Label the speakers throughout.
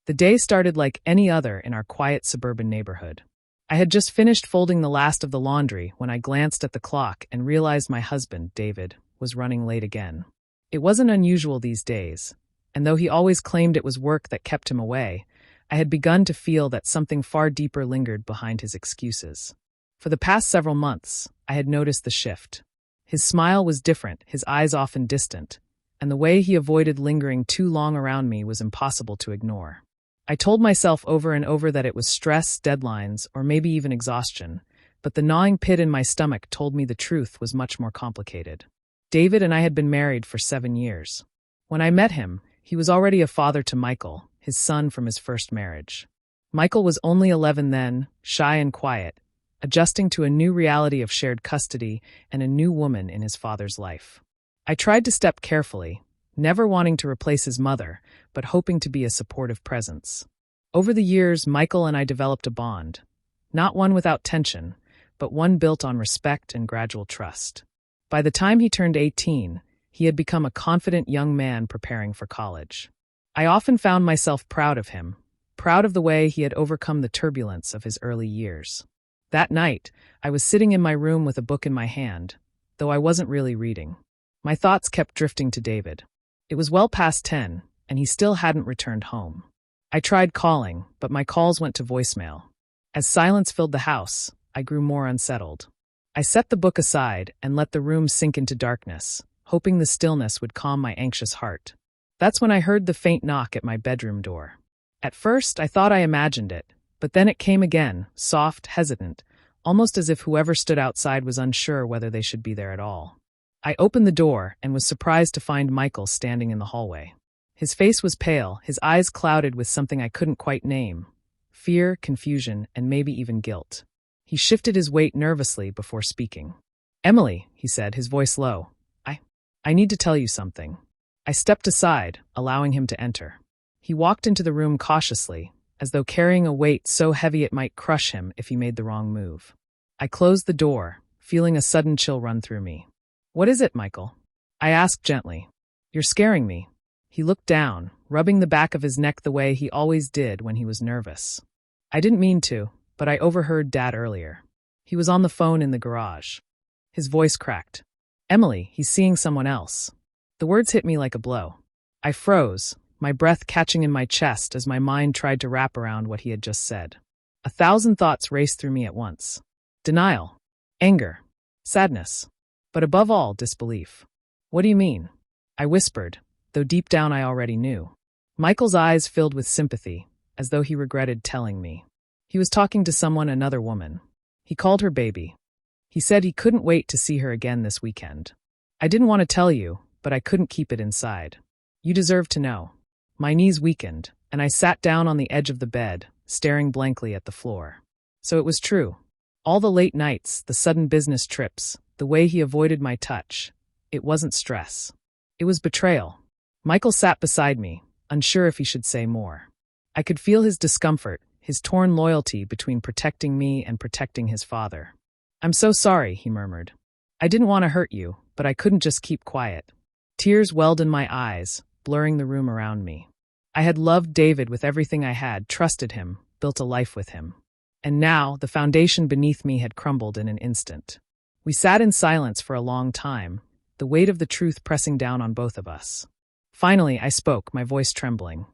Speaker 1: The day started like any other in our quiet suburban neighborhood. I had just finished folding the last of the laundry when I glanced at the clock and realized my husband, David, was running late again. It wasn't unusual these days, and though he always claimed it was work that kept him away, I had begun to feel that something far deeper lingered behind his excuses. For the past several months, I had noticed the shift. His smile was different, his eyes often distant, and the way he avoided lingering too long around me was impossible to ignore. I told myself over and over that it was stress, deadlines, or maybe even exhaustion, but the gnawing pit in my stomach told me the truth was much more complicated. David and I had been married for 7 years. When I met him, he was already a father to Michael, his son from his first marriage. Michael was only 11 then, shy and quiet, adjusting to a new reality of shared custody and a new woman in his father's life. I tried to step carefully, never wanting to replace his mother, but hoping to be a supportive presence. Over the years, Michael and I developed a bond, not one without tension, but one built on respect and gradual trust. By the time he turned 18, he had become a confident young man preparing for college. I often found myself proud of him, proud of the way he had overcome the turbulence of his early years. That night, I was sitting in my room with a book in my hand, though I wasn't really reading. My thoughts kept drifting to David. It was well past 10, and he still hadn't returned home. I tried calling, but my calls went to voicemail. As silence filled the house, I grew more unsettled. I set the book aside and let the room sink into darkness, hoping the stillness would calm my anxious heart. That's when I heard the faint knock at my bedroom door. At first, I thought I imagined it, but then it came again, soft, hesitant, almost as if whoever stood outside was unsure whether they should be there at all. I opened the door and was surprised to find Michael standing in the hallway. His face was pale, his eyes clouded with something I couldn't quite name: fear, confusion, and maybe even guilt. He shifted his weight nervously before speaking. "Emily," he said, his voice low, I need to tell you something." I stepped aside, allowing him to enter. He walked into the room cautiously, as though carrying a weight so heavy it might crush him if he made the wrong move. I closed the door, feeling a sudden chill run through me. "What is it, Michael?" I asked gently. "You're scaring me." He looked down, rubbing the back of his neck the way he always did when he was nervous. "I didn't mean to, but I overheard Dad earlier. He was on the phone in the garage." His voice cracked. "Emily, he's seeing someone else." The words hit me like a blow. I froze, my breath catching in my chest as my mind tried to wrap around what he had just said. 1,000 thoughts raced through me at once. Denial, anger, sadness, but above all, disbelief. "What do you mean?" I whispered, though deep down I already knew. Michael's eyes filled with sympathy, as though he regretted telling me. He was talking to another woman. He called her baby. He said he couldn't wait to see her again this weekend. "I didn't want to tell you, but I couldn't keep it inside. You deserve to know." My knees weakened, and I sat down on the edge of the bed, staring blankly at the floor. So it was true. All the late nights, the sudden business trips, the way he avoided my touch. It wasn't stress. It was betrayal. Michael sat beside me, unsure if he should say more. I could feel his discomfort, his torn loyalty between protecting me and protecting his father. "I'm so sorry," he murmured. "I didn't want to hurt you, but I couldn't just keep quiet." Tears welled in my eyes, blurring the room around me. I had loved David with everything I had, trusted him, built a life with him. And now, the foundation beneath me had crumbled in an instant. We sat in silence for a long time, the weight of the truth pressing down on both of us. Finally, I spoke, my voice trembling.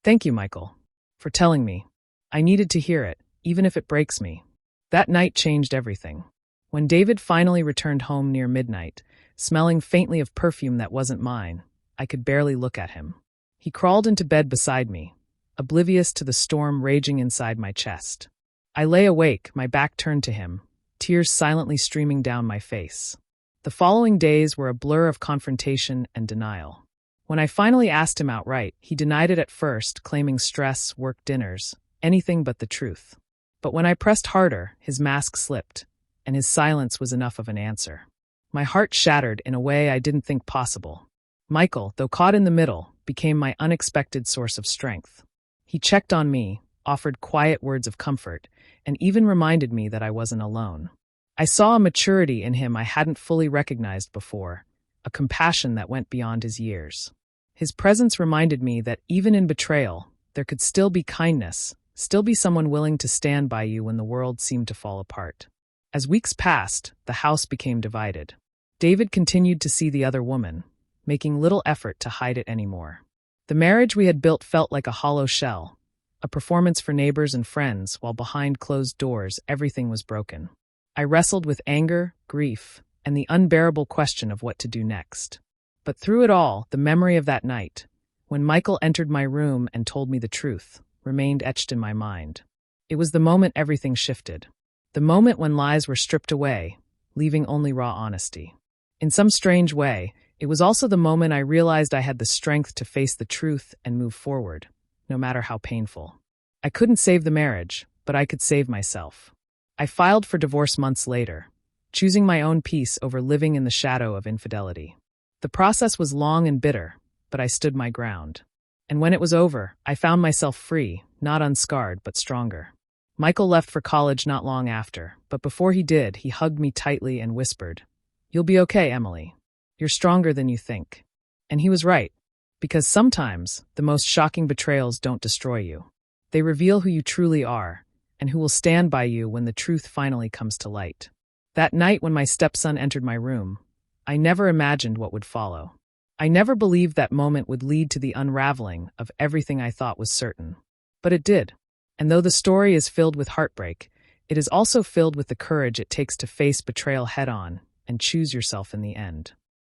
Speaker 1: "Thank you, Michael, for telling me. I needed to hear it, even if it breaks me." That night changed everything. When David finally returned home near midnight, smelling faintly of perfume that wasn't mine, I could barely look at him. He crawled into bed beside me, oblivious to the storm raging inside my chest. I lay awake, my back turned to him, tears silently streaming down my face. The following days were a blur of confrontation and denial. When I finally asked him outright, he denied it at first, claiming stress, work dinners, anything but the truth. But when I pressed harder, his mask slipped, and his silence was enough of an answer. My heart shattered in a way I didn't think possible. Michael, though caught in the middle, became my unexpected source of strength. He checked on me, offered quiet words of comfort, and even reminded me that I wasn't alone. I saw a maturity in him I hadn't fully recognized before, a compassion that went beyond his years. His presence reminded me that even in betrayal, There could still be kindness, still be someone willing to stand by you when the world seemed to fall apart. As weeks passed, the house became divided. David continued to see the other woman, making little effort to hide it anymore. The marriage we had built felt like a hollow shell, a performance for neighbors and friends, while behind closed doors everything was broken. I wrestled with anger, grief, and the unbearable question of what to do next. But through it all, the memory of that night, when Michael entered my room and told me the truth, remained etched in my mind. It was the moment everything shifted. The moment when lies were stripped away, leaving only raw honesty. In some strange way, it was also the moment I realized I had the strength to face the truth and move forward, no matter how painful. I couldn't save the marriage, but I could save myself. I filed for divorce months later, choosing my own peace over living in the shadow of infidelity. The process was long and bitter, but I stood my ground. And when it was over, I found myself free, not unscarred, but stronger. Michael left for college not long after, but before he did, he hugged me tightly and whispered, "You'll be okay, Emily. You're stronger than you think." And he was right, because sometimes the most shocking betrayals don't destroy you. They reveal who you truly are, and who will stand by you when the truth finally comes to light. That night when my stepson entered my room, I never imagined what would follow. I never believed that moment would lead to the unraveling of everything I thought was certain. But it did. And though the story is filled with heartbreak, it is also filled with the courage it takes to face betrayal head-on and choose yourself in the end.